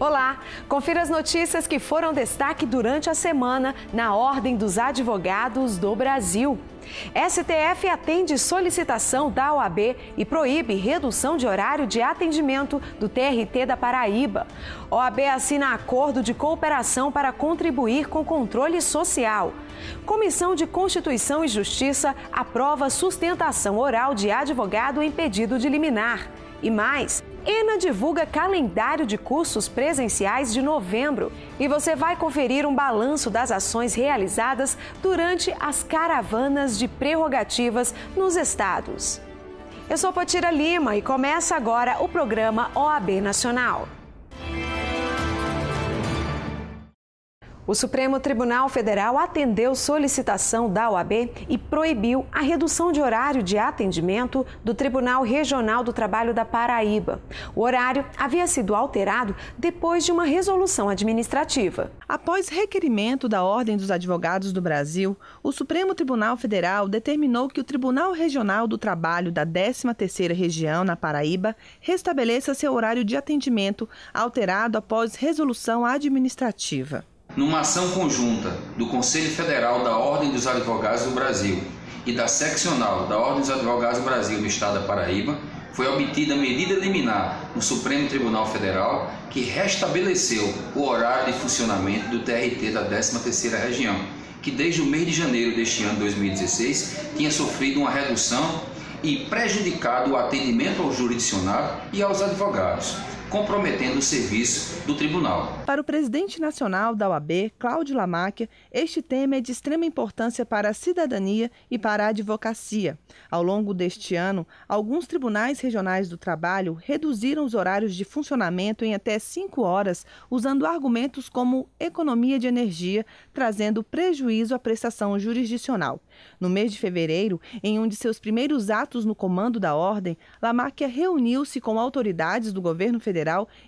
Olá, confira as notícias que foram destaque durante a semana na Ordem dos Advogados do Brasil. STF atende solicitação da OAB e proíbe redução de horário de atendimento do TRT da Paraíba. OAB assina acordo de cooperação para contribuir com controle social. Comissão de Constituição e Justiça aprova sustentação oral de advogado em pedido de liminar. E mais, ENA divulga calendário de cursos presenciais de novembro e você vai conferir um balanço das ações realizadas durante as caravanas de prerrogativas nos estados. Eu sou Potira Lima e começa agora o programa OAB Nacional. O Supremo Tribunal Federal atendeu solicitação da OAB e proibiu a redução de horário de atendimento do Tribunal Regional do Trabalho da Paraíba. O horário havia sido alterado depois de uma resolução administrativa. Após requerimento da Ordem dos Advogados do Brasil, o Supremo Tribunal Federal determinou que o Tribunal Regional do Trabalho da 13ª Região, na Paraíba, restabeleça seu horário de atendimento alterado após resolução administrativa. Numa ação conjunta do Conselho Federal da Ordem dos Advogados do Brasil e da Seccional da Ordem dos Advogados do Brasil do Estado da Paraíba, foi obtida medida liminar no Supremo Tribunal Federal que restabeleceu o horário de funcionamento do TRT da 13ª Região, que desde o mês de janeiro deste ano 2016 tinha sofrido uma redução e prejudicado o atendimento ao jurisdicionado e aos advogados, comprometendo o serviço do tribunal. Para o presidente nacional da OAB, Cláudio Lamáquia, este tema é de extrema importância para a cidadania e para a advocacia. Ao longo deste ano, alguns tribunais regionais do trabalho reduziram os horários de funcionamento em até 5 horas, usando argumentos como economia de energia, trazendo prejuízo à prestação jurisdicional. No mês de fevereiro, em um de seus primeiros atos no comando da ordem, Lamáquia reuniu-se com autoridades do governo federal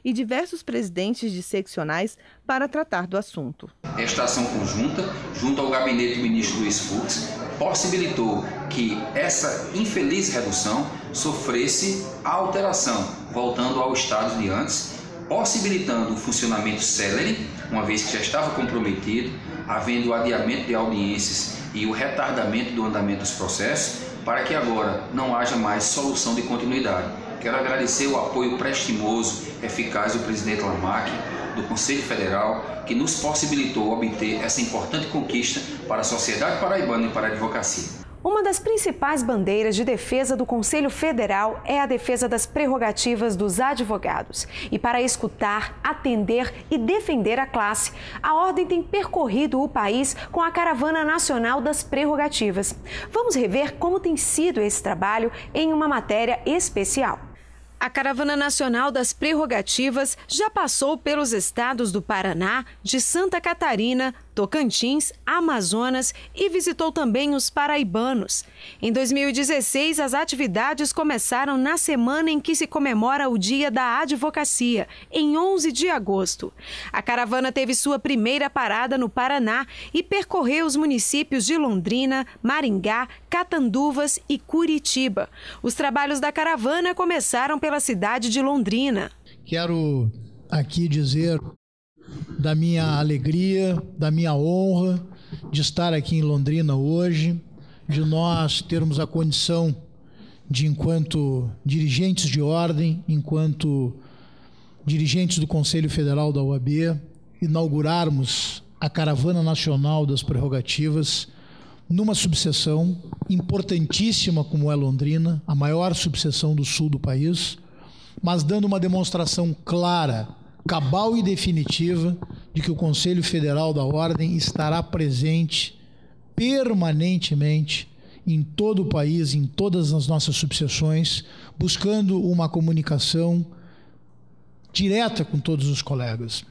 e diversos presidentes de seccionais para tratar do assunto. Esta ação conjunta, junto ao gabinete do ministro Luiz Fux, possibilitou que essa infeliz redução sofresse a alteração, voltando ao estado de antes, possibilitando o funcionamento célere, uma vez que já estava comprometido, havendo o adiamento de audiências e o retardamento do andamento dos processos, para que agora não haja mais solução de continuidade. Quero agradecer o apoio prestimoso, eficaz do presidente Lamáquia, do Conselho Federal, que nos possibilitou obter essa importante conquista para a sociedade paraibana e para a advocacia. Uma das principais bandeiras de defesa do Conselho Federal é a defesa das prerrogativas dos advogados. E para escutar, atender e defender a classe, a Ordem tem percorrido o país com a Caravana Nacional das Prerrogativas. Vamos rever como tem sido esse trabalho em uma matéria especial. A Caravana Nacional das Prerrogativas já passou pelos estados do Paraná, de Santa Catarina, Tocantins, Amazonas e visitou também os paraibanos. Em 2016, as atividades começaram na semana em que se comemora o Dia da Advocacia, em 11 de agosto. A caravana teve sua primeira parada no Paraná e percorreu os municípios de Londrina, Maringá, Catanduvas e Curitiba. Os trabalhos da caravana começaram pela cidade de Londrina. Quero aqui dizer da minha alegria, da minha honra de estar aqui em Londrina hoje, de nós termos a condição de, enquanto dirigentes de ordem, enquanto dirigentes do Conselho Federal da OAB, inaugurarmos a Caravana Nacional das Prerrogativas numa subseção importantíssima como é Londrina, a maior subseção do sul do país, mas dando uma demonstração clara, cabal e definitiva de que o Conselho Federal da Ordem estará presente permanentemente em todo o país, em todas as nossas subseções, buscando uma comunicação direta com todos os colegas.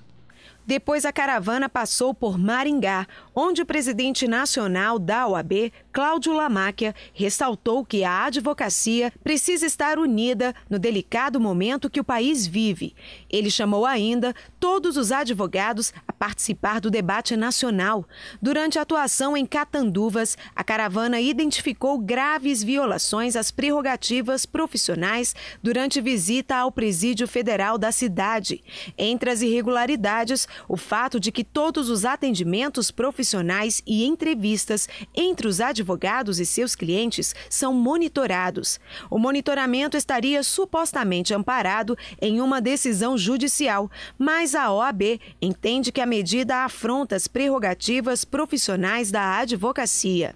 Depois, a caravana passou por Maringá, onde o presidente nacional da OAB, Cláudio Lamáquia, ressaltou que a advocacia precisa estar unida no delicado momento que o país vive. Ele chamou ainda todos os advogados a participar do debate nacional. Durante a atuação em Catanduvas, a caravana identificou graves violações às prerrogativas profissionais durante visita ao Presídio Federal da cidade. Entre as irregularidades, o fato de que todos os atendimentos profissionais e entrevistas entre os advogados e seus clientes são monitorados. O monitoramento estaria supostamente amparado em uma decisão judicial, mas a OAB entende que a medida afronta as prerrogativas profissionais da advocacia.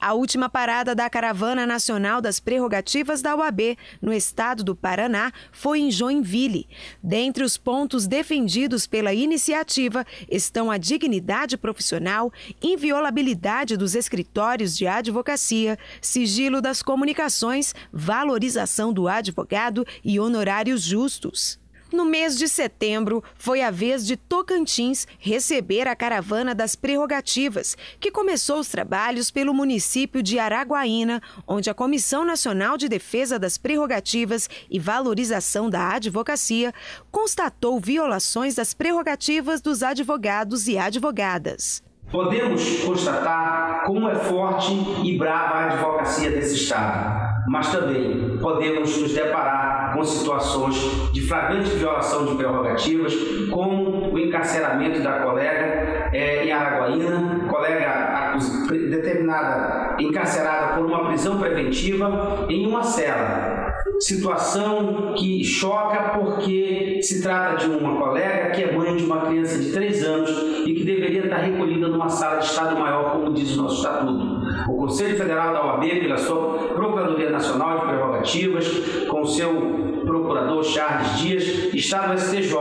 A última parada da Caravana Nacional das Prerrogativas da OAB, no estado do Paraná, foi em Joinville. Dentre os pontos defendidos pela iniciativa estão a dignidade profissional, inviolabilidade dos escritórios de advocacia, sigilo das comunicações, valorização do advogado e honorários justos. No mês de setembro, foi a vez de Tocantins receber a Caravana das Prerrogativas, que começou os trabalhos pelo município de Araguaína, onde a Comissão Nacional de Defesa das Prerrogativas e Valorização da Advocacia constatou violações das prerrogativas dos advogados e advogadas. Podemos constatar como é forte e brava a advocacia desse estado, mas também podemos nos deparar com situações de flagrante violação de prerrogativas, como o encarceramento da colega em Araguaína, colega determinada, encarcerada por uma prisão preventiva em uma cela. Situação que choca porque se trata de uma colega que é mãe de uma criança de 3 anos e que deveria estar recolhida numa sala de Estado-Maior, como diz o nosso Estatuto. O Conselho Federal da OAB, pela sua Procuradoria Nacional de Prerrogativas, com o seu procurador Charles Dias, está no STJ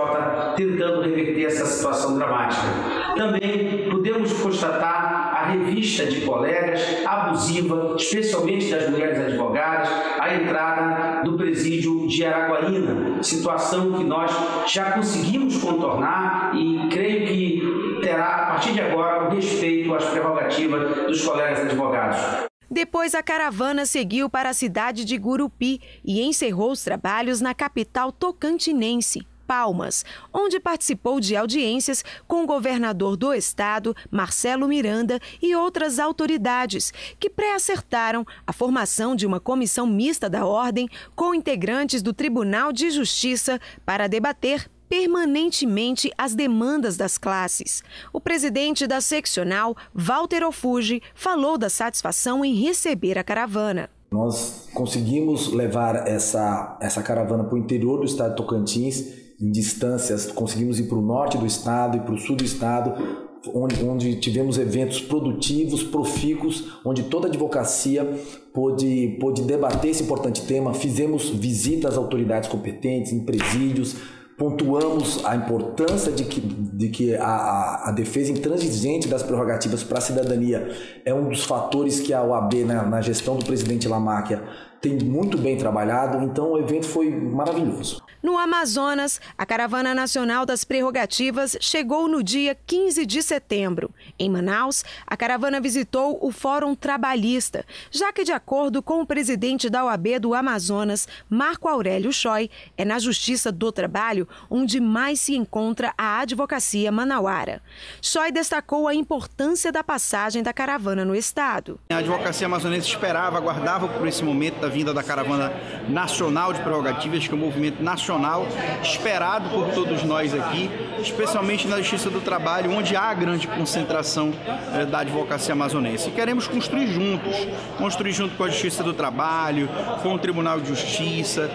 tentando reverter essa situação dramática. Também podemos constatar a revista de colegas abusiva, especialmente das mulheres advogadas, a entrada do presídio de Araguaína, situação que nós já conseguimos contornar e creio que terá, a partir de agora, o respeito às prerrogativas dos colegas advogados. Depois, a caravana seguiu para a cidade de Gurupi e encerrou os trabalhos na capital tocantinense, Palmas, onde participou de audiências com o governador do estado, Marcelo Miranda, e outras autoridades, que pré-acertaram a formação de uma comissão mista da ordem com integrantes do Tribunal de Justiça para debater permanentemente as demandas das classes. O presidente da seccional, Walter Ofuji, falou da satisfação em receber a caravana. Nós conseguimos levar essa caravana para o interior do estado de Tocantins, em distâncias, conseguimos ir para o norte do estado e para o sul do estado, onde tivemos eventos produtivos, profícuos, onde toda a advocacia pôde debater esse importante tema. Fizemos visitas às autoridades competentes, em presídios, pontuamos a importância de que a defesa intransigente das prerrogativas para a cidadania é um dos fatores que a OAB, na gestão do presidente Lamáquia, tem muito bem trabalhado, então o evento foi maravilhoso. No Amazonas, a Caravana Nacional das Prerrogativas chegou no dia 15 de setembro. Em Manaus, a caravana visitou o Fórum Trabalhista, já que, de acordo com o presidente da OAB do Amazonas, Marco Aurélio Choi, é na Justiça do Trabalho onde mais se encontra a advocacia manauara. Choi destacou a importância da passagem da caravana no estado. A advocacia amazonense aguardava por esse momento da vinda da Caravana Nacional de Prerrogativas, que é um movimento nacional esperado por todos nós aqui, especialmente na Justiça do Trabalho, onde há a grande concentração da advocacia amazonense. E queremos construir junto com a Justiça do Trabalho, com o Tribunal de Justiça,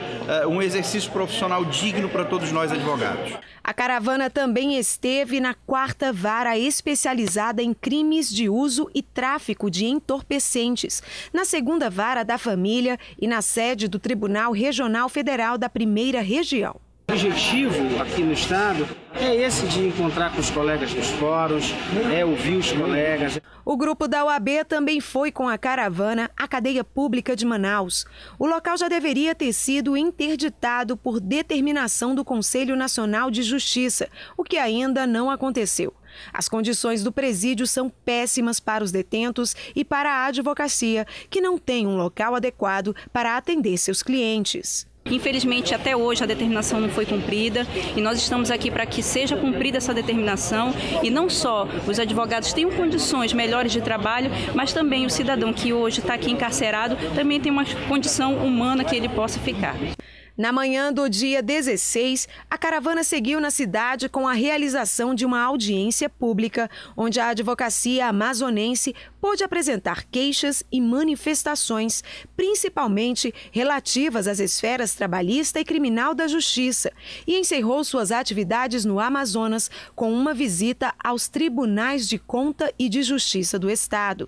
um exercício profissional digno para todos nós advogados. A caravana também esteve na 4ª Vara Especializada em Crimes de Uso e Tráfico de Entorpecentes, na 2ª Vara da Família e na sede do Tribunal Regional Federal da 1ª Região. O objetivo aqui no estado é esse de encontrar com os colegas dos fóruns, ouvir os colegas. O grupo da OAB também foi com a caravana à cadeia pública de Manaus. O local já deveria ter sido interditado por determinação do Conselho Nacional de Justiça, o que ainda não aconteceu. As condições do presídio são péssimas para os detentos e para a advocacia, que não tem um local adequado para atender seus clientes. Infelizmente, até hoje a determinação não foi cumprida e nós estamos aqui para que seja cumprida essa determinação e não só os advogados tenham condições melhores de trabalho, mas também o cidadão que hoje está aqui encarcerado também tem uma condição humana que ele possa ficar. Na manhã do dia 16, a caravana seguiu na cidade com a realização de uma audiência pública, onde a advocacia amazonense pôde apresentar queixas e manifestações, principalmente relativas às esferas trabalhista e criminal da Justiça, e encerrou suas atividades no Amazonas com uma visita aos Tribunais de Conta e de Justiça do Estado.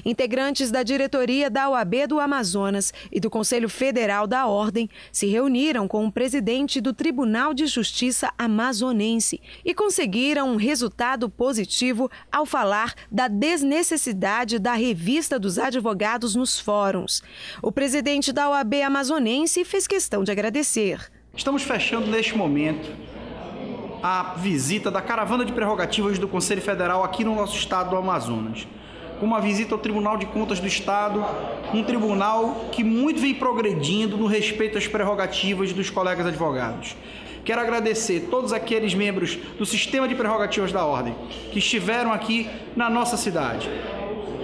Integrantes da diretoria da OAB do Amazonas e do Conselho Federal da Ordem se reuniram com o presidente do Tribunal de Justiça amazonense e conseguiram um resultado positivo ao falar da desnecessidade da revista dos advogados nos fóruns. O presidente da OAB amazonense fez questão de agradecer. Estamos fechando neste momento a visita da caravana de prerrogativas do Conselho Federal aqui no nosso estado do Amazonas. Com uma visita ao Tribunal de Contas do Estado, um tribunal que muito vem progredindo no respeito às prerrogativas dos colegas advogados. Quero agradecer todos aqueles membros do sistema de prerrogativas da Ordem que estiveram aqui na nossa cidade.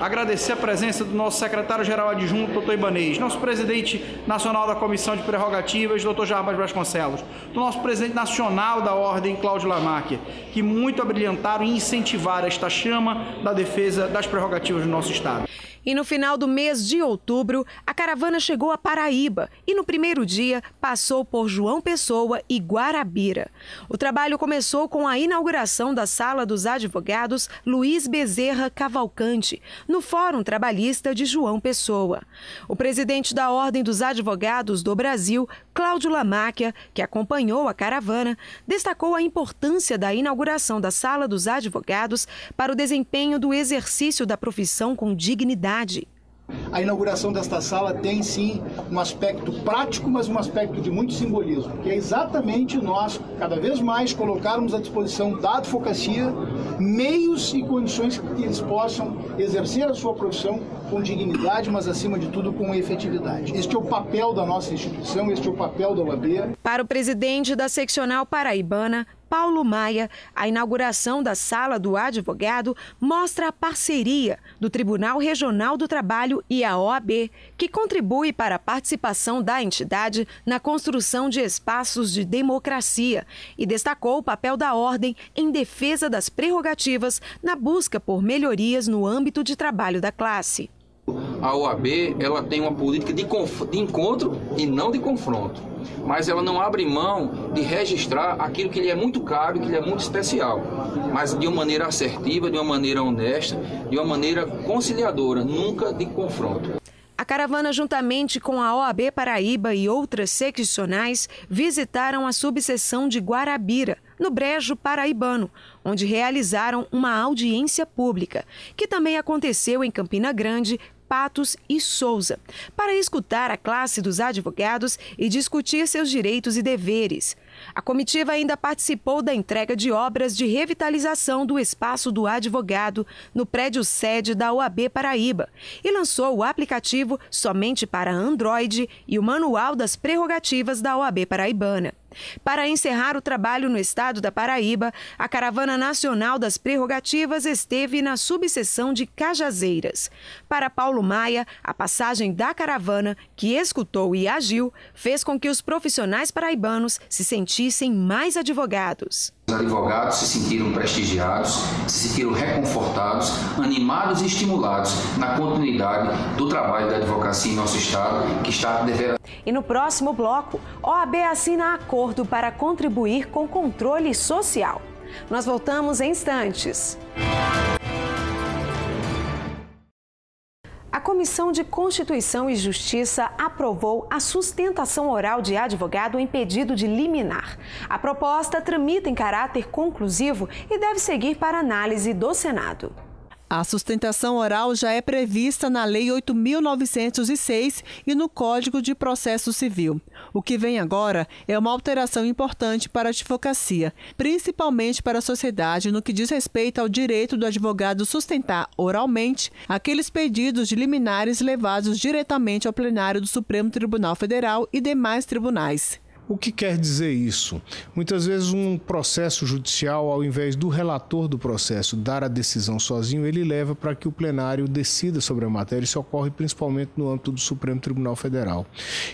Agradecer a presença do nosso secretário-geral adjunto, doutor Ibanez, nosso presidente nacional da Comissão de Prerrogativas, doutor Jarbas Vasconcelos, do nosso presidente nacional da Ordem, Cláudio Lamáquia, que muito abrilhantaram e incentivaram esta chama da defesa das prerrogativas do nosso Estado. E no final do mês de outubro, a caravana chegou a Paraíba e no primeiro dia passou por João Pessoa e Guarabira. O trabalho começou com a inauguração da Sala dos Advogados Luiz Bezerra Cavalcante, no Fórum Trabalhista de João Pessoa. O presidente da Ordem dos Advogados do Brasil, Cláudio Lamáquia, que acompanhou a caravana, destacou a importância da inauguração da Sala dos Advogados para o desempenho do exercício da profissão com dignidade. A inauguração desta sala tem, sim, um aspecto prático, mas um aspecto de muito simbolismo, que é exatamente nós, cada vez mais, colocarmos à disposição da advocacia meios e condições que eles possam exercer a sua profissão com dignidade, mas, acima de tudo, com efetividade. Este é o papel da nossa instituição, este é o papel da OAB. Para o presidente da seccional paraibana, Paulo Maia, a inauguração da Sala do Advogado mostra a parceria do Tribunal Regional do Trabalho e a OAB, que contribui para a participação da entidade na construção de espaços de democracia e destacou o papel da Ordem em defesa das prerrogativas na busca por melhorias no âmbito de trabalho da classe. A OAB ela tem uma política de encontro e não de confronto, mas ela não abre mão de registrar aquilo que lhe é muito caro, que lhe é muito especial, mas de uma maneira assertiva, de uma maneira honesta, de uma maneira conciliadora, nunca de confronto. A caravana, juntamente com a OAB Paraíba e outras seccionais, visitaram a subseção de Guarabira, no Brejo Paraibano, onde realizaram uma audiência pública, que também aconteceu em Campina Grande, Patos e Souza, para escutar a classe dos advogados e discutir seus direitos e deveres. A comitiva ainda participou da entrega de obras de revitalização do espaço do advogado no prédio sede da OAB Paraíba e lançou o aplicativo somente para Android e o Manual das Prerrogativas da OAB Paraibana. Para encerrar o trabalho no estado da Paraíba, a Caravana Nacional das Prerrogativas esteve na subseção de Cajazeiras. Para Paulo Maia, a passagem da caravana, que escutou e agiu, fez com que os profissionais paraibanos se sentissem mais advogados. Os advogados se sentiram prestigiados, se sentiram reconfortados, animados e estimulados na continuidade do trabalho da advocacia em nosso estado, que está devendo. E no próximo bloco, OAB assina acordo para contribuir com controle social. Nós voltamos em instantes. A Comissão de Constituição e Justiça aprovou a sustentação oral de advogado em pedido de liminar. A proposta tramita em caráter conclusivo e deve seguir para análise do Senado. A sustentação oral já é prevista na Lei 8.906 e no Código de Processo Civil. O que vem agora é uma alteração importante para a advocacia, principalmente para a sociedade no que diz respeito ao direito do advogado sustentar oralmente aqueles pedidos de liminares levados diretamente ao plenário do Supremo Tribunal Federal e demais tribunais. O que quer dizer isso? Muitas vezes um processo judicial, ao invés do relator do processo dar a decisão sozinho, ele leva para que o plenário decida sobre a matéria. Isso ocorre principalmente no âmbito do Supremo Tribunal Federal.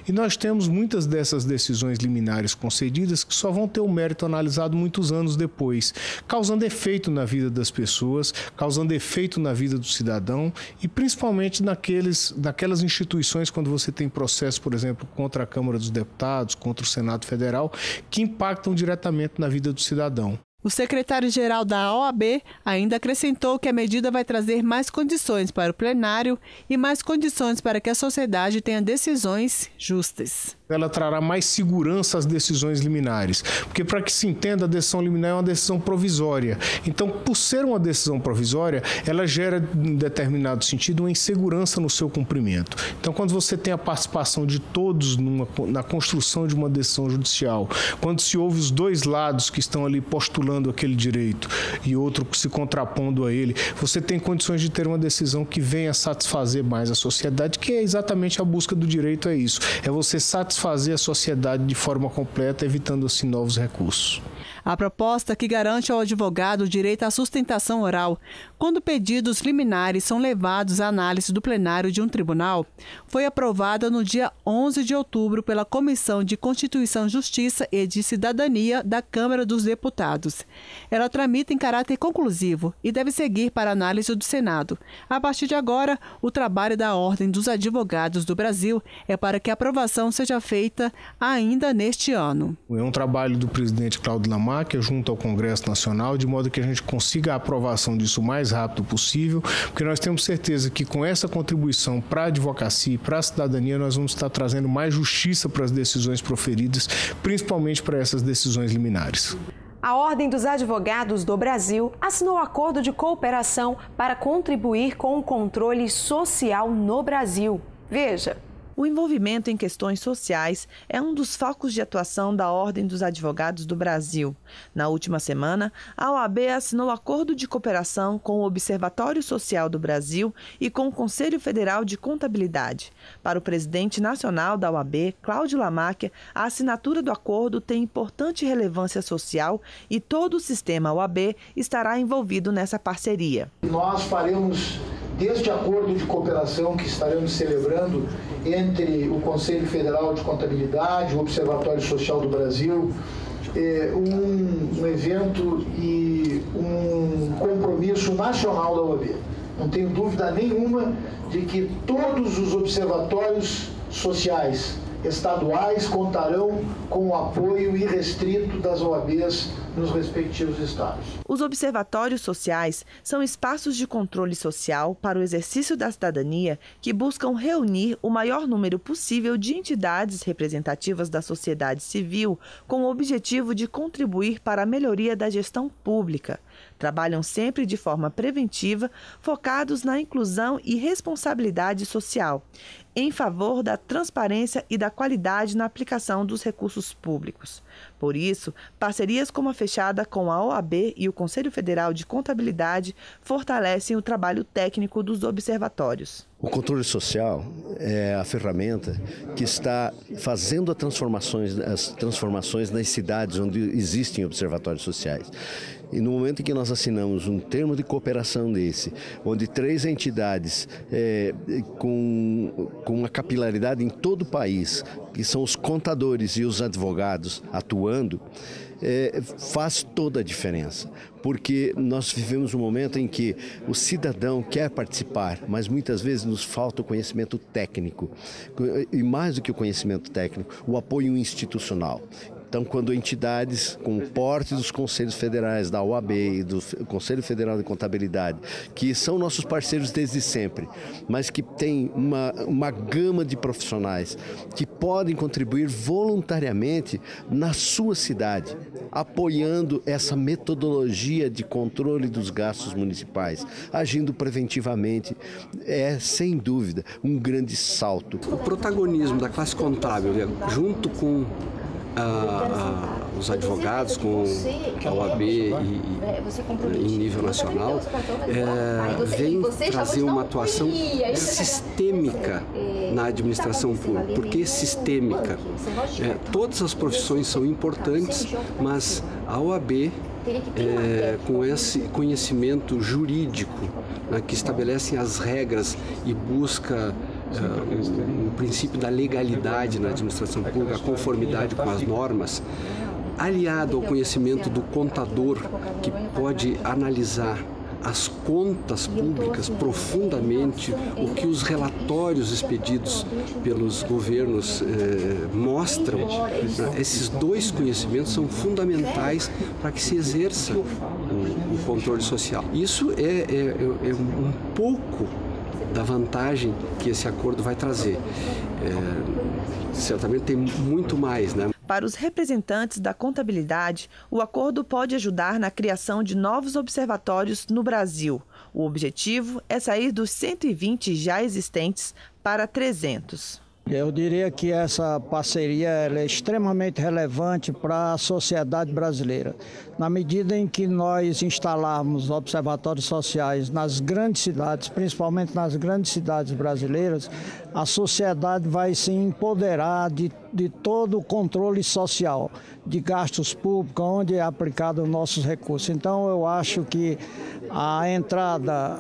E nós temos muitas dessas decisões liminares concedidas que só vão ter o mérito analisado muitos anos depois, causando efeito na vida das pessoas, causando efeito na vida do cidadão e principalmente naquelas instituições, quando você tem processo, por exemplo, contra a Câmara dos Deputados, contra o Senado Federal, que impactam diretamente na vida do cidadão. O secretário-geral da OAB ainda acrescentou que a medida vai trazer mais condições para o plenário e mais condições para que a sociedade tenha decisões justas. Ela trará mais segurança às decisões liminares, porque para que se entenda, a decisão liminar é uma decisão provisória. Então, por ser uma decisão provisória, ela gera, em determinado sentido, uma insegurança no seu cumprimento. Então, quando você tem a participação de todos na construção de uma decisão judicial, quando se ouve os dois lados que estão ali postulando aquele direito e outro se contrapondo a ele, você tem condições de ter uma decisão que venha satisfazer mais a sociedade, que é exatamente a busca do direito, é isso. É você satisfazer a sociedade de forma completa, evitando assim novos recursos. A proposta que garante ao advogado o direito à sustentação oral, quando pedidos liminares são levados à análise do plenário de um tribunal, foi aprovada no dia 11 de outubro pela Comissão de Constituição, Justiça e de Cidadania da Câmara dos Deputados. Ela tramita em caráter conclusivo e deve seguir para análise do Senado. A partir de agora, o trabalho da Ordem dos Advogados do Brasil é para que a aprovação seja feita ainda neste ano. É um trabalho do presidente Cláudio Lamarck, junto ao Congresso Nacional, de modo que a gente consiga a aprovação disso o mais rápido possível, porque nós temos certeza que com essa contribuição para a advocacia e para a cidadania, nós vamos estar trazendo mais justiça para as decisões proferidas, principalmente para essas decisões liminares. A Ordem dos Advogados do Brasil assinou acordo de cooperação para contribuir com o controle social no Brasil. Veja. O envolvimento em questões sociais é um dos focos de atuação da Ordem dos Advogados do Brasil. Na última semana, a OAB assinou acordo de cooperação com o Observatório Social do Brasil e com o Conselho Federal de Contabilidade. Para o presidente nacional da OAB, Cláudio Lamarck, a assinatura do acordo tem importante relevância social e todo o sistema OAB estará envolvido nessa parceria. Nós faremos deste acordo de cooperação que estaremos celebrando entre o Conselho Federal de Contabilidade, o Observatório Social do Brasil, um evento e um compromisso nacional da OAB. Não tenho dúvida nenhuma de que todos os observatórios sociais estaduais contarão com o apoio irrestrito das OABs nos respectivos estados. Os observatórios sociais são espaços de controle social para o exercício da cidadania que buscam reunir o maior número possível de entidades representativas da sociedade civil com o objetivo de contribuir para a melhoria da gestão pública. Trabalham sempre de forma preventiva, focados na inclusão e responsabilidade social, em favor da transparência e da qualidade na aplicação dos recursos públicos. Por isso, parcerias como a fechada com a OAB e o Conselho Federal de Contabilidade fortalecem o trabalho técnico dos observatórios. O controle social é a ferramenta que está fazendo as transformações nas cidades onde existem observatórios sociais. E no momento em que nós assinamos um termo de cooperação desse, onde 3 entidades com uma capilaridade em todo o país, que são os contadores e os advogados atuando, faz toda a diferença, porque nós vivemos um momento em que o cidadão quer participar, mas muitas vezes nos falta o conhecimento técnico, e mais do que o conhecimento técnico, o apoio institucional. Então, quando entidades com o porte dos conselhos federais, da OAB e do Conselho Federal de Contabilidade, que são nossos parceiros desde sempre, mas que têm uma gama de profissionais que podem contribuir voluntariamente na sua cidade, apoiando essa metodologia de controle dos gastos municipais, agindo preventivamente, é, sem dúvida, um grande salto. O protagonismo da classe contábil, junto com os advogados, com a OAB e em nível nacional, vem trazer uma atuação sistêmica na administração pública. Por que sistêmica? Todas as profissões são importantes, mas a OAB, com esse conhecimento jurídico, né, que estabelece as regras e busca o princípio da legalidade na administração pública, a conformidade com as normas, aliado ao conhecimento do contador, que pode analisar as contas públicas profundamente, o que os relatórios expedidos pelos governos mostram. Esses dois conhecimentos são fundamentais para que se exerça o controle social. Isso é um pouco da vantagem que esse acordo vai trazer. Certamente tem muito mais, né? Para os representantes da contabilidade, o acordo pode ajudar na criação de novos observatórios no Brasil. O objetivo é sair dos 120 já existentes para 300. Eu diria que essa parceria é extremamente relevante para a sociedade brasileira. Na medida em que nós instalarmos observatórios sociais nas grandes cidades, principalmente nas grandes cidades brasileiras, a sociedade vai se empoderar de todo o controle social, de gastos públicos, onde é aplicado os nossos recursos. Então, eu acho que a entrada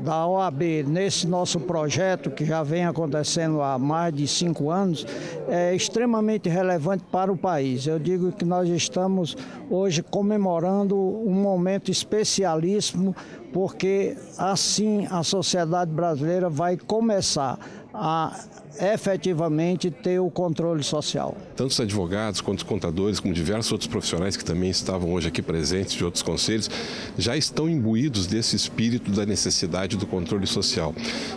da OAB nesse nosso projeto, que já vem acontecendo há mais de 5 anos, é extremamente relevante para o país. Eu digo que nós estamos hoje comemorando um momento especialíssimo, porque assim a sociedade brasileira vai começar a efetivamente ter o controle social. Tanto os advogados quanto os contadores, como diversos outros profissionais que também estavam hoje aqui presentes de outros conselhos, já estão imbuídos desse espírito da necessidade do controle social.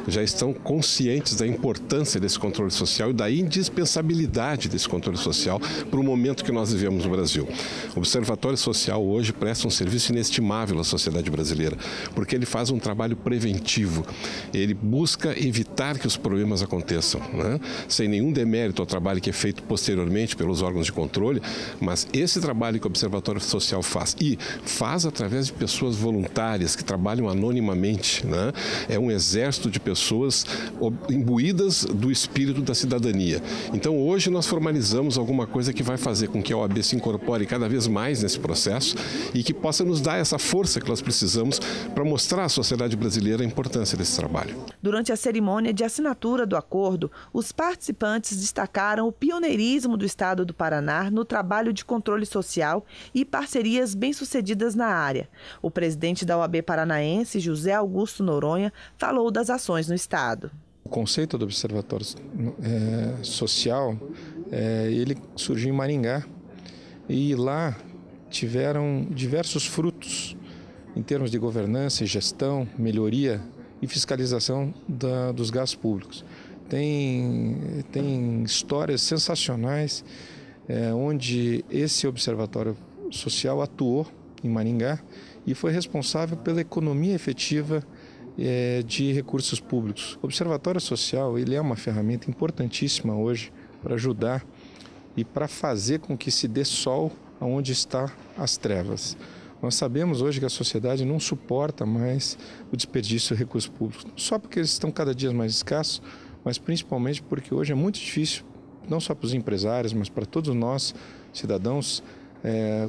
Já estão conscientes da importância desse controle social e da indispensabilidade desse controle social para o momento que nós vivemos no Brasil. O Observatório Social hoje presta um serviço inestimável à sociedade brasileira, porque ele faz um trabalho preventivo. Ele busca evitar que os problemas aconteçam, né? Sem nenhum demérito ao trabalho que é feito posteriormente pelos órgãos de controle, mas esse trabalho que o Observatório Social faz, e faz através de pessoas voluntárias que trabalham anonimamente, né? É um exército de pessoas imbuídas do espírito da cidadania. Então hoje nós formalizamos alguma coisa que vai fazer com que a OAB se incorpore cada vez mais nesse processo e que possa nos dar essa força que nós precisamos para mostrar à sociedade brasileira a importância desse trabalho. Durante a cerimônia de assinatura do acordo, os participantes destacaram o pioneirismo do Estado do Paraná no trabalho de controle social e parcerias bem-sucedidas na área. O presidente da OAB paranaense, José Augusto Noronha, falou das ações no Estado. O conceito do Observatório Social, ele surgiu em Maringá e lá tiveram diversos frutos em termos de governança e gestão, melhoria e fiscalização dos gastos públicos. Tem histórias sensacionais onde esse Observatório Social atuou em Maringá e foi responsável pela economia efetiva de recursos públicos. O Observatório Social ele é uma ferramenta importantíssima hoje para ajudar e para fazer com que se dê sol aonde está as trevas. Nós sabemos hoje que a sociedade não suporta mais o desperdício de recursos públicos, só porque eles estão cada dia mais escassos, mas principalmente porque hoje é muito difícil, não só para os empresários, mas para todos nós, cidadãos,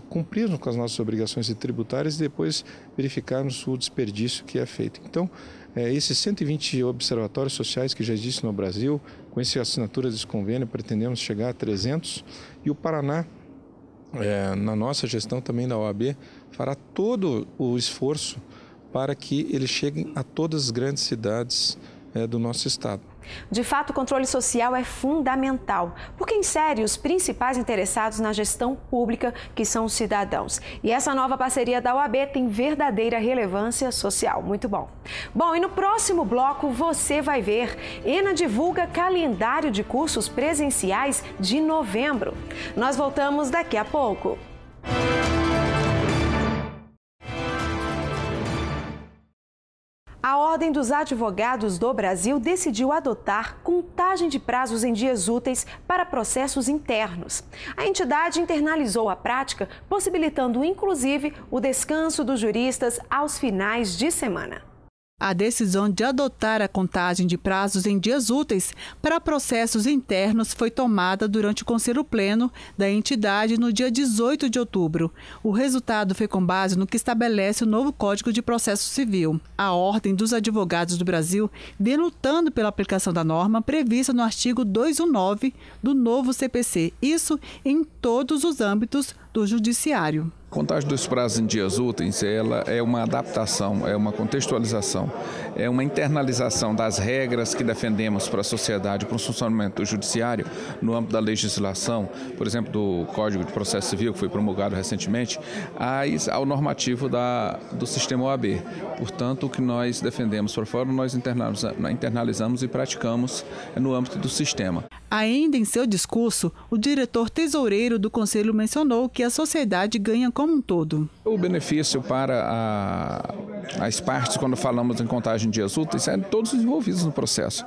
cumprirmos com as nossas obrigações tributárias e depois verificarmos o desperdício que é feito. Então, esses 120 observatórios sociais que já existem no Brasil, com essa assinatura desse convênio, pretendemos chegar a 300, e o Paraná, na nossa gestão também da OAB, fará todo o esforço para que eles cheguem a todas as grandes cidades do nosso estado. De fato, o controle social é fundamental, porque insere os principais interessados na gestão pública, que são os cidadãos. E essa nova parceria da OAB tem verdadeira relevância social. Muito bom. Bom, e no próximo bloco você vai ver, ENA divulga calendário de cursos presenciais de novembro. Nós voltamos daqui a pouco. A Ordem dos Advogados do Brasil decidiu adotar contagem de prazos em dias úteis para processos internos. A entidade internalizou a prática, possibilitando inclusive o descanso dos juristas aos finais de semana. A decisão de adotar a contagem de prazos em dias úteis para processos internos foi tomada durante o Conselho Pleno da entidade no dia 18 de outubro. O resultado foi com base no que estabelece o novo Código de Processo Civil. A Ordem dos Advogados do Brasil vem lutando pela aplicação da norma prevista no artigo 219 do novo CPC. Isso em todos os âmbitos do Judiciário. A contagem dos prazos em dias úteis, ela é uma adaptação, é uma contextualização, é uma internalização das regras que defendemos para a sociedade, para o funcionamento do judiciário no âmbito da legislação, por exemplo, do Código de Processo Civil, que foi promulgado recentemente, ao normativo do sistema OAB. Portanto, o que nós defendemos por fora, nós internalizamos e praticamos no âmbito do sistema. Ainda em seu discurso, o diretor tesoureiro do Conselho mencionou que a sociedade ganha como um todo. O benefício para as partes, quando falamos em contagem de dias úteis, é todos os envolvidos no processo,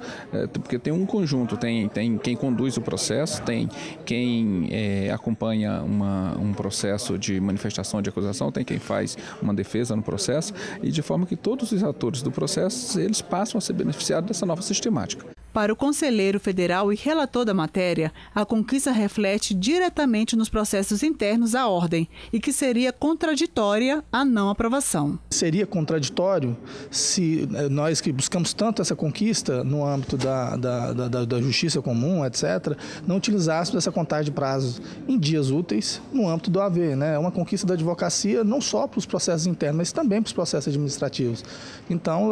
porque tem um conjunto, tem quem conduz o processo, tem quem acompanha um processo de manifestação de acusação, tem quem faz uma defesa no processo, e de forma que todos os atores do processo, eles passam a ser beneficiados dessa nova sistemática. Para o conselheiro federal e relator da matéria, a conquista reflete diretamente nos processos internos à ordem e que seria contraditória a não aprovação. Seria contraditório se nós que buscamos tanto essa conquista no âmbito da justiça comum, etc., não utilizássemos essa contagem de prazos em dias úteis no âmbito do AV. Né? É uma conquista da advocacia não só para os processos internos, mas também para os processos administrativos. Então,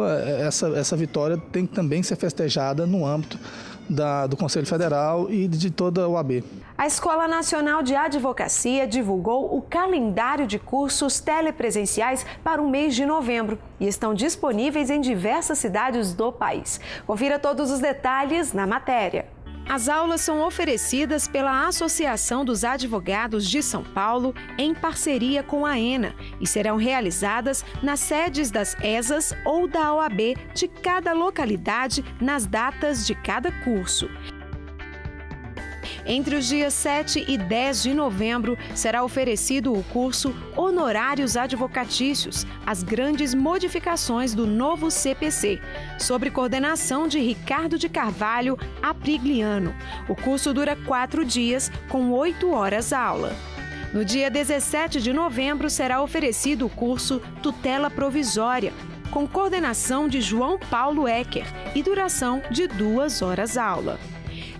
essa vitória tem que também ser festejada no âmbito do Conselho Federal e de toda a OAB. A Escola Nacional de Advocacia divulgou o calendário de cursos telepresenciais para o mês de novembro e estão disponíveis em diversas cidades do país. Confira todos os detalhes na matéria. As aulas são oferecidas pela Associação dos Advogados de São Paulo em parceria com a ENA e serão realizadas nas sedes das ESAs ou da OAB de cada localidade nas datas de cada curso. Entre os dias 7 e 10 de novembro, será oferecido o curso Honorários Advocatícios, as grandes modificações do novo CPC, sob coordenação de Ricardo de Carvalho Aprigliano. O curso dura 4 dias, com 8 horas aula. No dia 17 de novembro, será oferecido o curso Tutela Provisória, com coordenação de João Paulo Ecker e duração de 2 horas aula.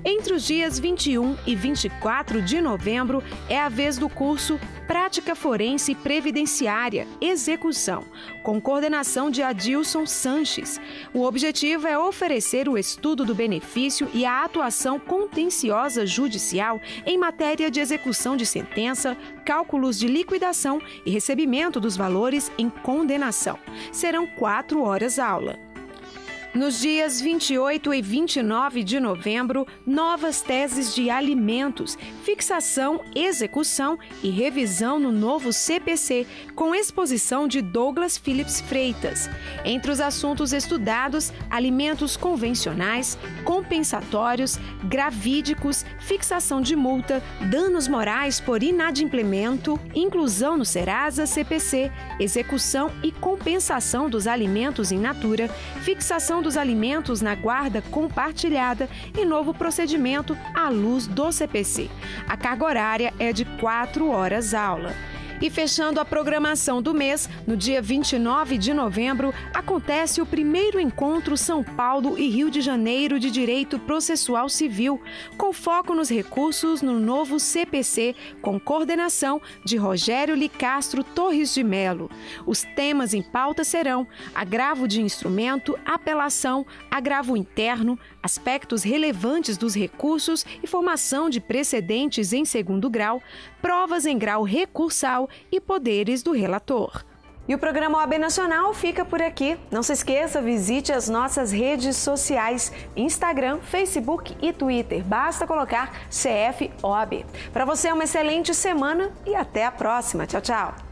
Entre os dias 21 e 24 de novembro é a vez do curso Prática Forense Previdenciária, Execução, com coordenação de Adilson Sanches. O objetivo é oferecer o estudo do benefício e a atuação contenciosa judicial em matéria de execução de sentença, cálculos de liquidação e recebimento dos valores em condenação. Serão 4 horas aula. Nos dias 28 e 29 de novembro, novas teses de alimentos, fixação, execução e revisão no novo CPC, com exposição de Douglas Phillips Freitas. Entre os assuntos estudados, alimentos convencionais, compensatórios, gravídicos, fixação de multa, danos morais por inadimplemento, inclusão no Serasa CPC, execução e compensação dos alimentos in natura, fixação dos alimentos na guarda compartilhada e novo procedimento à luz do CPC. A carga horária é de 4 horas aula. E fechando a programação do mês, no dia 29 de novembro, acontece o primeiro encontro São Paulo e Rio de Janeiro de Direito Processual Civil, com foco nos recursos no novo CPC, com coordenação de Rogério Licastro Torres de Melo. Os temas em pauta serão agravo de instrumento, apelação, agravo interno, aspectos relevantes dos recursos e formação de precedentes em segundo grau, provas em grau recursal e poderes do relator. E o programa OAB Nacional fica por aqui. Não se esqueça, visite as nossas redes sociais, Instagram, Facebook e Twitter. Basta colocar CF OAB. Para você, uma excelente semana e até a próxima. Tchau, tchau.